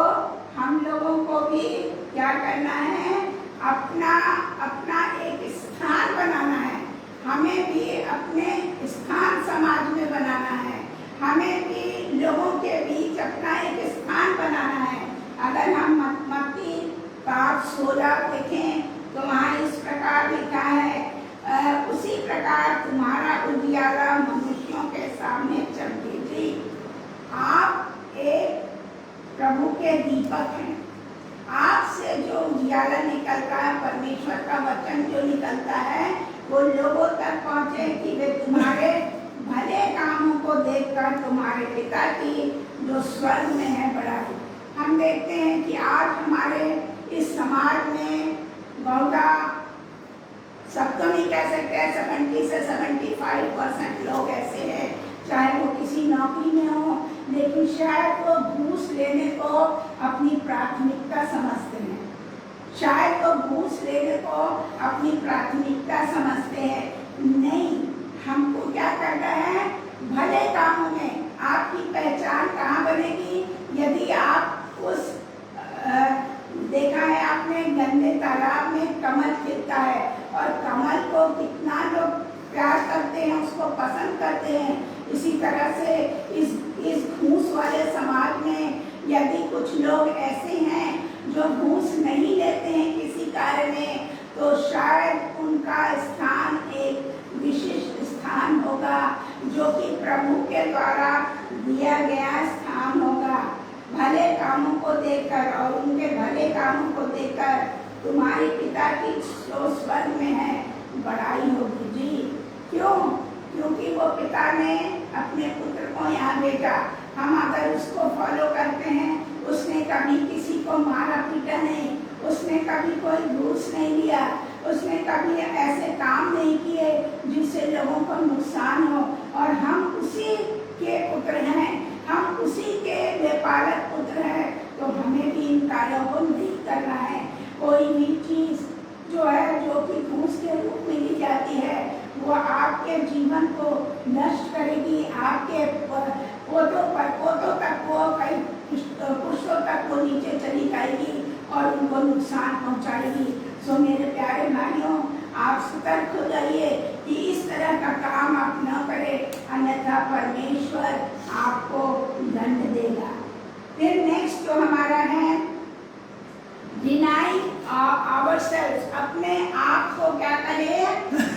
हम लोगों को भी क्या करना है, अपना एक स्थान बनाना है। हमें भी अपने स्थान समाज में बनाना है, हमें भी लोगों के बीच अपना एक स्थान बनाना है। अगर हम मत्ती 5:16 देखें तो वहाँ इस प्रकार लिखा है, उसी प्रकार तुम्हारा उजियारा मनुष्यों के सामने चमके। जी, आप एक प्रभु के दीपक हैं। आपसे जो उजियारा निकलता है, परमेश्वर का वचन जो निकलता है, वो लोगों तक पहुँचे कि वे तुम्हारे भले कामों को देखकर तुम्हारे पिता की जो स्वर्ग में है बड़ाई। हम देखते हैं कि आज हमारे इस समाज में बहुत, सब तो नहीं कह सकते, 70 से 75% लोग ऐसे हैं, चाहे वो किसी नौकरी में हो लेकिन शायद वो घूस लेने को अपनी प्राथमिकता समझते हैं। शायद वो घूस लेने को अपनी प्राथमिकता समझते हैं। नहीं, हमको क्या करना है? भले कामों में आपकी पहचान कहाँ बनेगी? यदि आप उस देखा है आपने, गंदे तालाब में कमल खिलता है और कमल को कितना लोग प्यार करते हैं, उसको पसंद करते हैं। इसी तरह से इस घूस वाले समाज में यदि कुछ लोग ऐसे हैं जो घूस नहीं लेते हैं किसी कार्य में, तो शायद उनका स्थान एक विशिष्ट स्थान होगा, जो कि प्रभु के द्वारा दिया गया स्थान होगा। भले कामों को देखकर और उनके भले कामों को देखकर तुम्हारे पिता की जो स्वर्ग में है बड़ाई होगी जी। क्यों? क्योंकि वो पिता ने अपने पुत्र को यहाँ भेजा। हम अगर उसको फॉलो करते हैं, उसने कभी किसी को मारा पीटा नहीं, उसने कभी कोई घूस नहीं लिया, उसने कभी ऐसे काम नहीं किए जिससे लोगों को नुकसान हो, और हम उसी के पुत्र हैं, हम उसी के बेपालक पुत्र हैं। तो हमें भी इन कार्यों को नहीं करना है। कोई भी चीज जो है, जो कि घूस के रूप में ली जाती है, वो आपके जीवन को नष्ट करेगी। आपके पोतों तक वो कई पुष्पों तक वो नीचे चली जाएगी और उनको नुकसान पहुंचाएगी। सो मेरे प्यारे भाइयों, आप सतर्क हो जाइए कि इस तरह का काम आप न करें, अन्यथा परमेश्वर आपको दंड देगा। फिर नेक्स्ट जो हमारा है, डिनाई आवरसेल्व्स, अपने आप को क्या करें?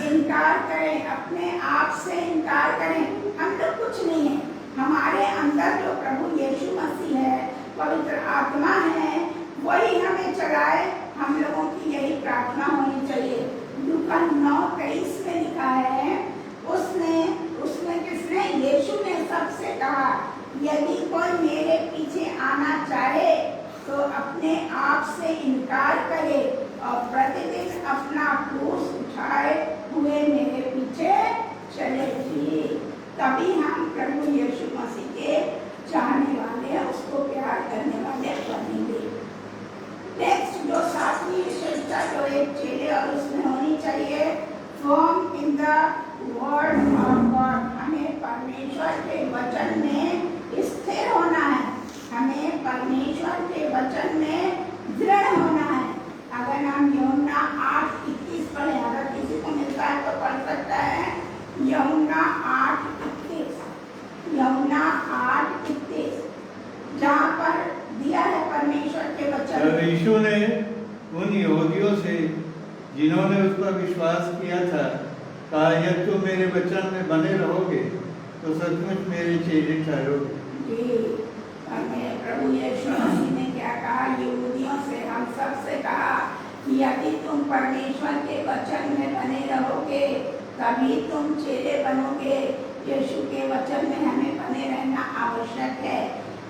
इनकार करें, अपने आप से इनकार करें। हम लोग कुछ नहीं है, हमारे अंदर जो प्रभु यीशु मसीह है, पवित्र आत्मा है, वही हमें चलाए। हम लोगों की यही प्रार्थना होनी चाहिए। लूका 9:23 में लिखा है, उसने किसने? यीशु ने सबसे कहा, यदि कोई मेरे पीछे आना चाहे तो अपने आप से इनकार करे और प्रतिदिन अपना क्रूस उठाए हुए मेरे पीछे चले जी। तभी हम प्रभु यीशु मसीह के चाहने वाले, उसको प्यार करने वाले बनेंगे। नेक्स्ट जो सातवीं विशेषता जो एक चेले और उसमें होनी चाहिए, firm in the word of God. हमें परमेश्वर के वचन में स्थिर होना है, हमें परमेश्वर के वचन में दृढ़ होना है। अगर हम यूहन्ना 8:21 पढ़े, अगर किसी को मिलता है तो पढ़ सकता है। यूहन्ना 8:21, यूहन्ना 8:21, जहाँ पर दिया है परमेश्वर के वचन। जब यीशु ने उन यहूदियों से जिन्होंने उस पर विश्वास किया था कहा, यदि तुम मेरे वचन में बने रहोगे तो सचमुच मेरे चेले ठहरोगे। जी, और मेरे प्रभु यीशु मसीह ने क्या कहा? यहूदियों से, हम सब से कहा कि यदि तुम परमेश्वर के वचन में बने रहोगे तभी तुम चेले बनोगे। यीशु के वचन में हमें बने रहना आवश्यक है।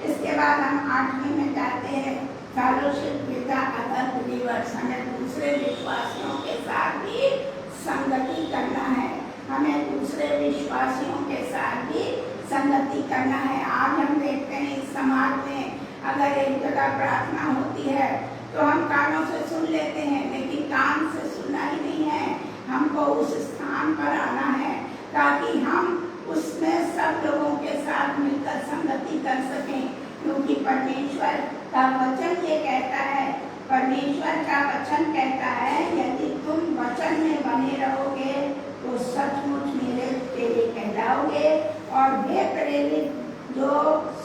इसके बाद हम 8वें में जाते हैं, fellowship with the other believers. हमें दूसरे विश्वासियों के साथ भी संगति करना है, हमें दूसरे विश्वासियों के साथ भी संगति करना है। आज हम देखते हैं इस समाज में अगर एक जगह प्रार्थना होती है तो हम कानों से सुन लेते हैं, लेकिन कान से सुनना ही नहीं है। हमको उस स्थान पर आना है ताकि हम उसमें सब लोगों के साथ मिलकर संगति कर सकें, क्योंकि परमेश्वर का वचन ये कहता है, परमेश्वर का वचन कहता है, यदि तुम वचन में बने रहोगे तो सचमुच मेरे चेले कहलाओगे। और वे प्रेरित जो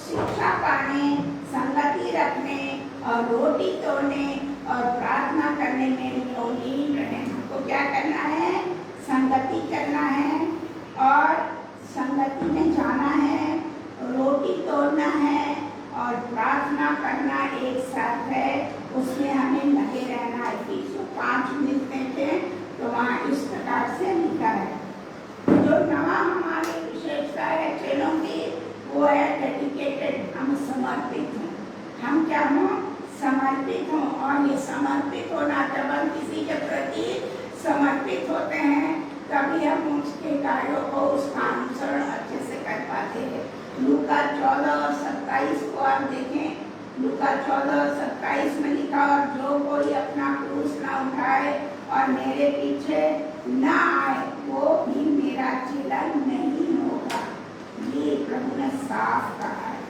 शिक्षा पाने, संगति रखने और रोटी तोड़ने और प्रार्थना करने में लीन रहे। हमको क्या करना है? संगति करना है और संगति में जाना है, रोटी तोड़ना है और प्रार्थना करना एक साथ है, उसमें हमें लगे रहना है। 5 मिलते थे तो वहाँ इस प्रकार से लिखा है। जो नवा हमारी विशेषता है चेलों की, वो है डेडिकेटेड। हम समर्पित हैं। हम क्या हों? समर्पित हों। और ये समर्पित होना, जब हम किसी के प्रति समर्पित होते हैं तभी हम उसके कार्यों को, उसका अनुसरण अच्छे से कर पाते हैं। लूका 14:27 को आप देखें। लूका 14:27 में लिखा, और जो कोई अपना क्रूस न उठाए और मेरे पीछे न आए वो भी मेरा चेला नहीं होगा। ये प्रभु ने साफ कहा है,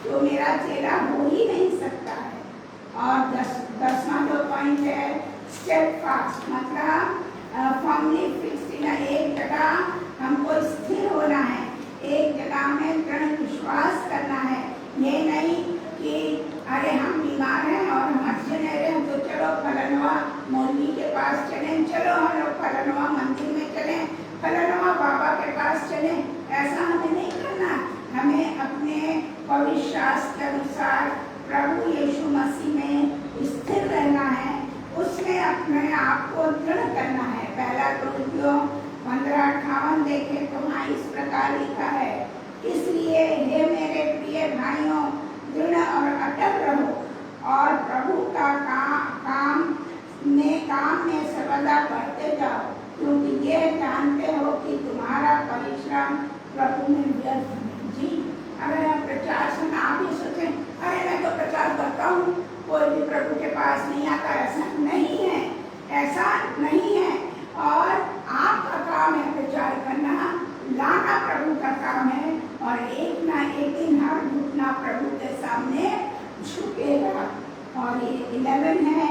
तो मेरा चेला हो ही नहीं सकता है। और 10वां जो पॉइंट है, स्टेडफास्ट, मतलब फर्मली फिक्स्ड। एक जगह हमको स्थिर होना है, एक जगह में दृढ़ विश्वास करना है। ये नहीं कि अरे हम बीमार हैं और हम अच्छे नहीं रहे तो चलो फलनवा मौलवी के पास चलें, चलो हम लोग फलनवा मंदिर में चलें, फलनवा बाबा के पास चलें। ऐसा हमें नहीं करना। हमें अपने पवित्र शास्त्र के अनुसार प्रभु यीशु मसीह में स्थिर रहना है, उसमें अपने आप को दृढ़ करना है। पहला कुरिन्थियों 15:58 देखें तो वहाँ इस प्रकार लिखा है, इसलिए हे मेरे प्रिय भाइयों, दृढ़ और अटल रहो और प्रभु का काम में सर्वदा बढ़ते जाओ, क्योंकि ये जानते हो कि तुम्हारा परिश्रम प्रभु में व्यर्थ नहीं। जी, अगर हम प्रचार सुन, आप ये सोचें अरे मैं तो प्रचार करता हूँ, कोई भी प्रभु के पास नहीं आता, ऐसा नहीं है, ऐसा नहीं है। और आपका काम है प्रचार करना, लाना प्रभु का काम है, और एक ना एक दिन हर घुटना प्रभु के सामने झुकेगा। और ये 11 है,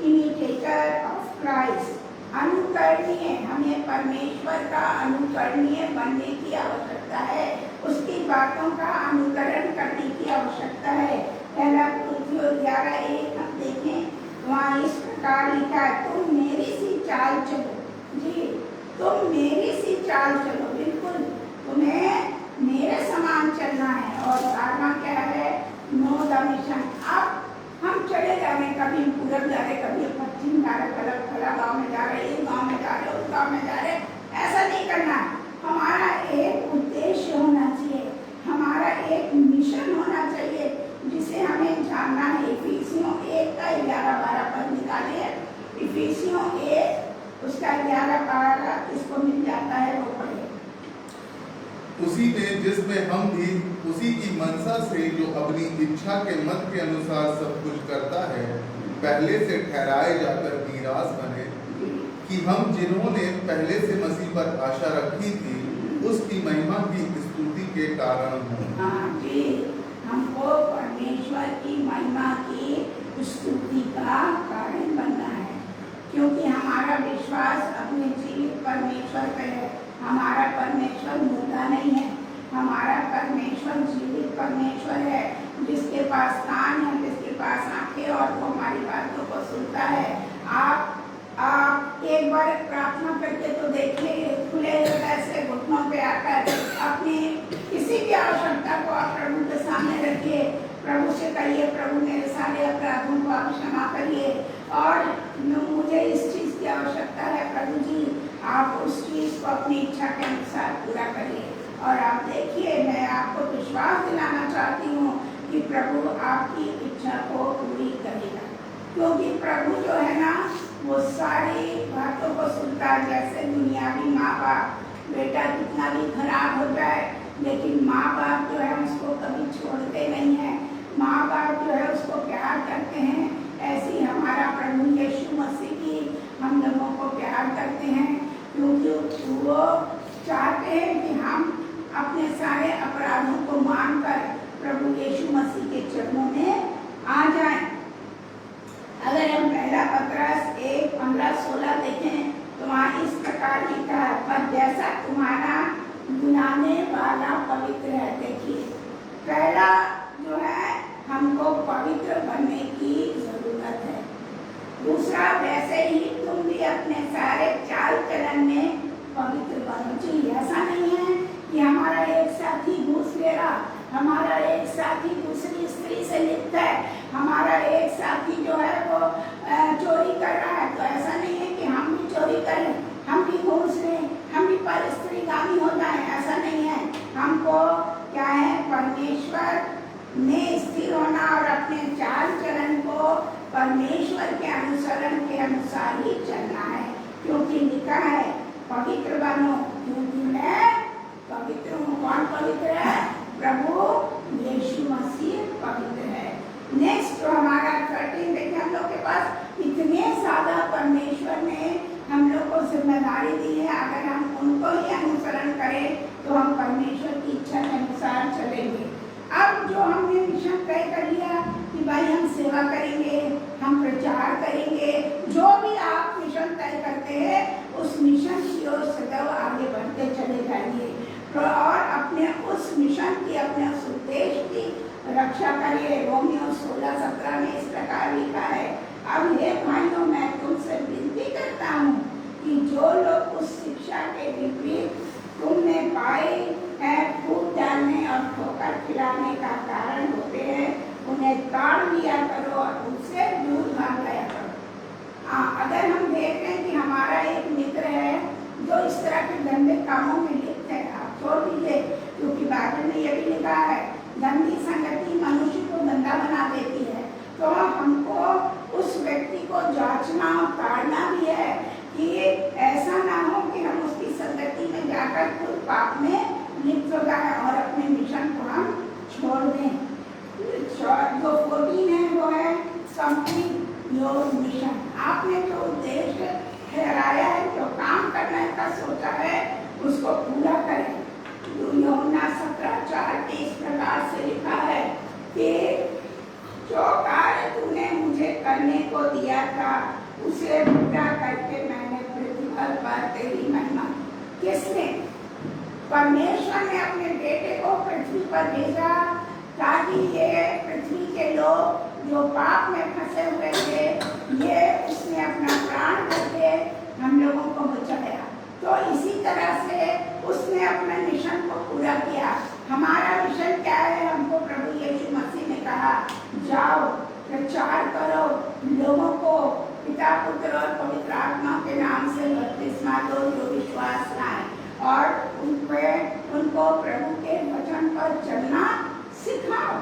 इमिटेटर ऑफ क्राइस्ट, अनुकरणीय। हमें परमेश्वर का अनुकरणीय बनने की आवश्यकता है, उसकी बातों का अनुकरण करने की आवश्यकता है। पहला कुरिन्थियों 11:1 हम देखें, वहाँ इस प्रकार लिखा है, तुम मेरी सी चाल चलो। जी, तुम मेरी सी चाल चलो, बिल्कुल तुम्हें मेरे समान चलना है। और धारणा क्या है, नो द मिशन। अब हम चले जा रहे, कभी पूरब जा रहे, कभी पश्चिम जा रहे, फला गाँव में जा रहे, इस गाँव में जा रहे, उस गाँव में जा रहे, ऐसा नहीं करना। हमारा एक उद्देश्य होना चाहिए, हमारा एक मिशन होना चाहिए, जिसे हमें जानना है। इफिसियों 1:11-12 पद निकाले, इफिसियों 1 उसका 11-12 इसको मिल जाता है, वो पढ़े। उसी में जिसमें हम भी उसी की मनसा से, जो अपनी इच्छा के मत के अनुसार सब कुछ करता है, पहले से ठहराए जाकर मीरास बने, कि हम जिन्होंने पहले से मसीह पर आशा रखी थी उसकी महिमा की स्तुति के कारण हों। हाँ जी, हमको परमेश्वर की महिमा की स्तुति का कारण बनना है, क्योंकि हमारा विश्वास अपने जीवित परमेश्वर पे है। हमारा परमेश्वर मुर्दा नहीं है, हमारा परमेश्वर जीवित परमेश्वर है, जिसके पास कान है, जिसके पास आंखें, और वो हमारी बातों को सुनता है। आप एक बार प्रार्थना करके तो देखिए, खुले हृदय से घुटनों पे आकर अपनी किसी भी आवश्यकता को आप प्रभु के सामने रखिए, प्रभु से कहिए, प्रभु मेरे सारे अपराधों को आप क्षमा करिए, और मुझे इस चीज़ की आवश्यकता है प्रभु जी, आप उस चीज़ को अपनी इच्छा के अनुसार पूरा करिए। और आप देखिए, मैं आपको विश्वास दिलाना चाहती हूँ कि प्रभु आपकी इच्छा को पूरी करेगा, क्योंकि प्रभु जो है ना, वो सारी बातों को सुनता है। जैसे दुनियावी माँ बाप, बेटा कितना भी खराब हो जाए, लेकिन माँ बाप जो है उसको कभी छोड़ते नहीं है, माँ बाप जो है उसको प्यार करते हैं। ऐसी हमारा प्रभु यीशु मसीह की हम लोगों को प्यार करते हैं, क्योंकि वो चाहते हैं कि हम अपने सारे अपराधों को मानकर प्रभु यीशु मसीह के चरणों में आ जाएं। अगर हम पहला पत्रस 1:15-16 देखें तो वहाँ इस प्रकार लिखा है, पर जैसा तुम्हारा बुलाने वाला पवित्र है। देखिए, पहला जो है, हमको पवित्र बनने की जरूरत है। दूसरा, वैसे ही तुम भी अपने सारे चाल चलन में पवित्र बनो। जी, ऐसा नहीं है कि हमारा एक साथी घूस ले रहा, हमारा एक साथी दूसरी स्त्री से लिप्त है, हमारा एक साथी जो है वो चोरी कर रहा है, तो ऐसा नहीं है कि हम भी चोरी करें, हम भी घूस लें, हम भी पर स्त्रीगामी हो जाए, ऐसा नहीं है। हमको क्या है, परमेश्वर में स्थिर होना और अपने चाल चलन को परमेश्वर के अनुसरण के अनुसार ही चलना है, क्योंकि लिखा है, पवित्र बनो क्योंकि मैं पवित्र हूँ। कौन पवित्र है? प्रभु यीशु मसीह पवित्र है। नेक्स्ट जो हमारा 13 देखिए, हम लोग के पास इतने ज़्यादा परमेश्वर ने हम लोग को जिम्मेदारी दी है। अगर हम उनको ही अनुसरण करें तो हम परमेश्वर की इच्छा के अनुसार चलेंगे। अब जो हमने मिशन तय कर लिया कि भाई हम सेवा करेंगे, हम प्रचार करेंगे, जो भी आप मिशन तय करते हैं उस मिशन की ओर सदैव आगे बढ़ते चले जाइए और अपने उस मिशन की, अपने उस उद्देश्य की रक्षा करिए। रोमियो 16:17 में इस प्रकार लिखा है, अब हे भाइयों, मैं तुमसे विनती करता हूँ कि जो लोग उस शिक्षा के विपरीत तुमने पाए हैं, फूट डालने और ठोकर खिलाने का कारण होते हैं, उन्हें ताड़ लिया करो और उनसे दूर भाग गया करो। अगर हम देख रहे हैं कि हमारा एक मित्र है जो इस तरह के गंदे कामों में लिप्त है, आप छोड़ दीजिए, क्योंकि बाइबल में यह भी लिखा है गंदी संगति मनुष्य को गंदा बना देती है। तो हमको उस व्यक्ति को जांचना और ताड़ना भी है कि ऐसा ना हो कि हम उसकी संगति में जाकर खुद पाप में लिप्त हो जाए और अपने मिशन को हम छोड़ दें। जो 14 है वो है कंप्लीट योर मिशन। आपने जो उद्देश्य ठहराया है, जो काम करने का सोचा है, उसको पूरा करें। यूहन्ना 17:4 में इस प्रकार से लिखा है कि जो कार्य तूने मुझे करने को दिया था उसे पूरा करके मैंने पृथ्वी पर तेरी महिमा। किसने? परमेश्वर ने अपने बेटे को पृथ्वी पर भेजा ताकि ये पृथ्वी के लोग जो पाप में फंसे हुए थे, ये उसने अपना प्राण करके हम लोगों को बचाया। तो इसी तरह से उसने अपने मिशन को पूरा किया। हमारा मिशन क्या है? हमको प्रभु यीशु मसीह ने कहा, जाओ प्रचार करो, लोगों को पिता पुत्र और पवित्र आत्मा के नाम से बपतिस्मा दो जो विश्वास लाए और उनको प्रभु के वचन पर चलना सिखाओ।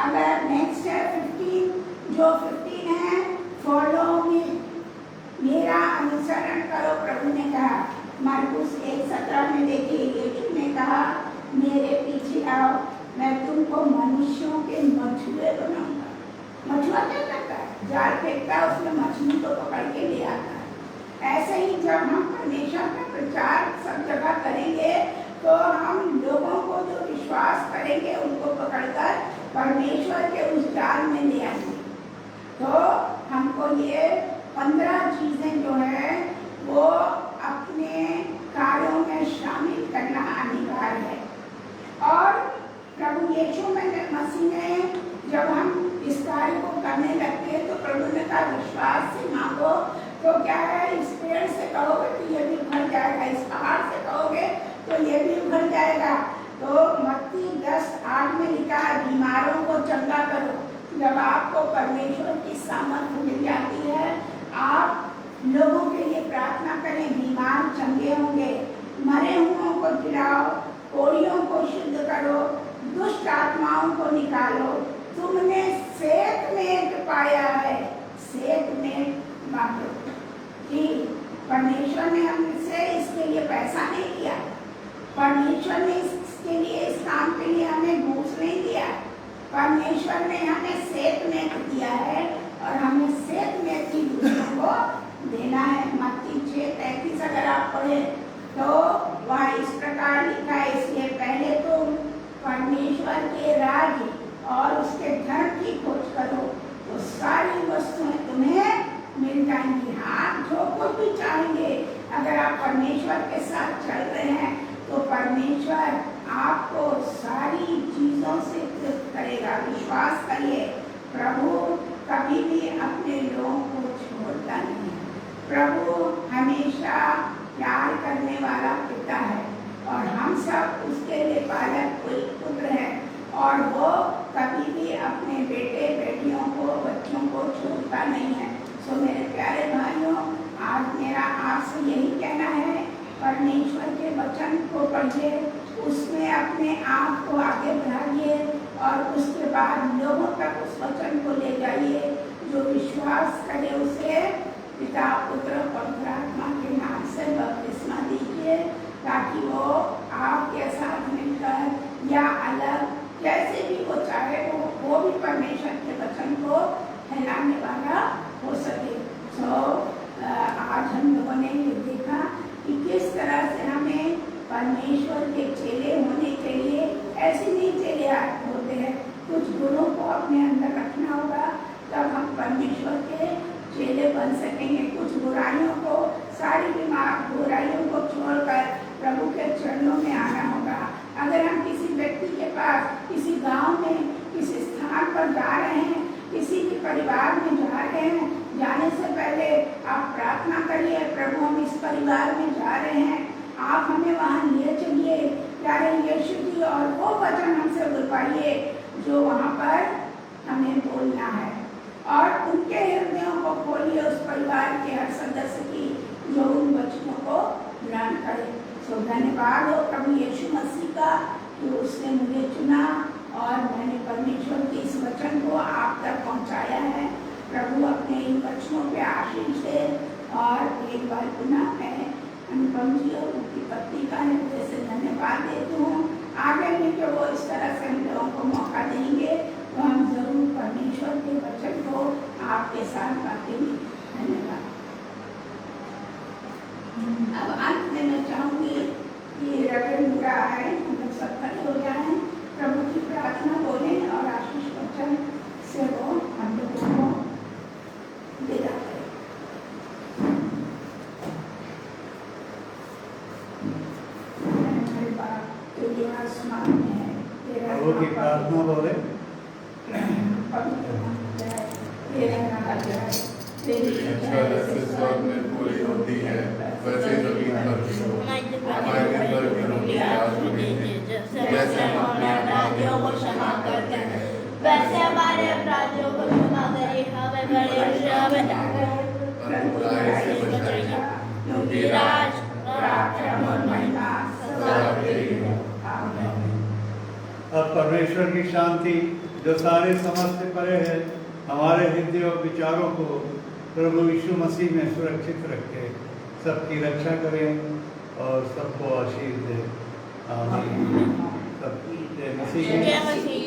अगर नेक्स्ट है 15, जो 15 है फॉलो मी, मेरा अनुसरण करो। प्रभु ने कहा मार्कुस 1:17 में देखिए, यीशु ने कहा मेरे पीछे आओ, मैं तुमको मनुष्यों के मछुए बनाऊंगा। मछुआ क्या करता है? जाल फेंकता है, उसमें मछली को पकड़ के ले आता है। ऐसे ही जब हम परमेश्वर का प्रचार सब जगह करेंगे तो हम लोगों को जो विश्वास करेंगे उनको पकड़कर परमेश्वर के उस जाल में ले आएंगे। तो हमको ये 15 चीजें जो है वो अपने कार्यों में शामिल करना अनिवार्य है। और प्रभु यीशु मसीह ने जब हम इस कार्य को करने लगते हैं तो प्रभु ने कहा विश्वास से मांगो। तो क्या है, इस पेड़ से कहोगे तो ये भी उभर जाएगा, इस पहाड़ से कहोगे तो ये भी उभर जाएगा। तो मत्ती 10:8 में लिखा है बीमारों को चंगा करो। जब आपको परमेश्वर की सामर्थ्य मिल जाती है, आप लोगों के लिए प्रार्थना करें, बीमार चंगे होंगे, मरे हुओं को जिलाओ, कोढ़ियों को शुद्ध करो, दुष्ट आत्माओं को निकालो। तुमने सेतमेट पाया है, सेतमेट बांटो। कि परमेश्वर ने हमसे इसके लिए पैसा नहीं दिया, परमेश्वर ने इसके लिए, इस काम के लिए हमें घूस नहीं दिया। परमेश्वर ने हमें सेतमेट दिया है और हमें सेतमेट ही दूसरों को देना है। मत्ती 6:33 अगर आप पढ़े तो वहाँ इस प्रकार लिखा है, इसलिए पहले तुम परमेश्वर के राज्य और उसके धन की खोज करो तो सारी वस्तुएं तुम्हें मिल जाएंगी। हाँ, जो कुछ भी चाहेंगे, अगर आप परमेश्वर के साथ चल रहे हैं तो परमेश्वर आपको सारी चीजों से तृप्त करेगा। विश्वास करिए, प्रभु कभी भी अपने लोगों को छोड़ता नहीं है। प्रभु हमेशा प्यार करने वाला पिता है और हम सब उसके लिए पालक पुत्र हैं और वो कभी भी अपने बेटे बेटियों को, बच्चों को छोड़ता नहीं है। सो मेरे प्यारे भाइयों, आज मेरा आपसे यही कहना है, परमेश्वर के वचन को पढ़िए, उसमें अपने आप को आगे बढ़ाइए और उसके बाद लोगों तक उस वचन को ले जाइए। जो विश्वास करे उसे पिता पुत्र पवित्र आत्मा के नाम से बपतिस्मा दीजिए ताकि वो आपके साथ मिलकर या अलग परमेश्वर के चेले होने के लिए ऐसे नहीं चेले होते हैं, कुछ गुणों को अपने अंदर रखना होगा, तब हम परमेश्वर के चेले बन सकेंगे। कुछ बुराइयों को, सारी बुराइयों को छोड़कर प्रभु के चरणों में आना होगा। अगर हम किसी व्यक्ति के पास, किसी गांव में, किसी स्थान पर जा रहे हैं, किसी के परिवार में जा रहे हैं, जाने से पहले आप प्रार्थना करिए, प्रभु हम इस परिवार में जा रहे हैं, आप हमें वहाँ ले चलिए, प्यारे यीशु जी, और वो वचन हमसे बुलवाइए जो वहाँ पर हमें बोलना है, और उनके हृदयों को खोलिए उस परिवार के हर सदस्य की जो उन वचनों को ग्रहण करे। सो धन्यवाद हो प्रभु यीशु मसीह का कि उसने मुझे चुना और मैंने परमेश्वर के इस वचन को आप तक पहुंचाया है। प्रभु अपने इन वचनों पे आशीष दे। और एक बार पुनः मैं अनुपम जी और उनकी पत्नी का हृदय से धन्यवाद देती हूँ। आगे में जो वो इस तरह से हम लोगों को मौका देंगे तो हम जरूर परमेश्वर के वचन को आपके साथ बांटेंगे। धन्यवाद। अब अंत में मैं चाहूँगी कि रेवरेंड बुरा है, हम लोग सब खड़े हो जाएं, प्रभु की प्रार्थना बोलें और आशीष वचन से वो हम लोगों को विदा करें। मेरे बाप तेरे आसमान में है, तेरा प्रभु की प्रार्थना बोले। पवित्र नाम है, तेरा नाम है, तेरी इच्छा जैसे स्वर्ग में पूरी होती है वैसे जमीन पर भी हो। हमारे दिन भर की रोटी आज हमें दे, जैसे हम अपने अपराधियों को क्षमा करते हैं वैसे हमारे अपराधियों को क्षमा करिए, हमें बड़े पर बुराई से बचाइए, क्योंकि राज, पराक्रम और महिमा सदा तेरी है। आमीन। अब परमेश्वर की शांति जो सारे समझ से परे है, हमारे हृदय और विचारों को प्रभु यीशु मसीह में सुरक्षित रखे, सबकी रक्षा करें और सबको आशीष दे। आमीन। सबकी जय मसीह। जय मसीह।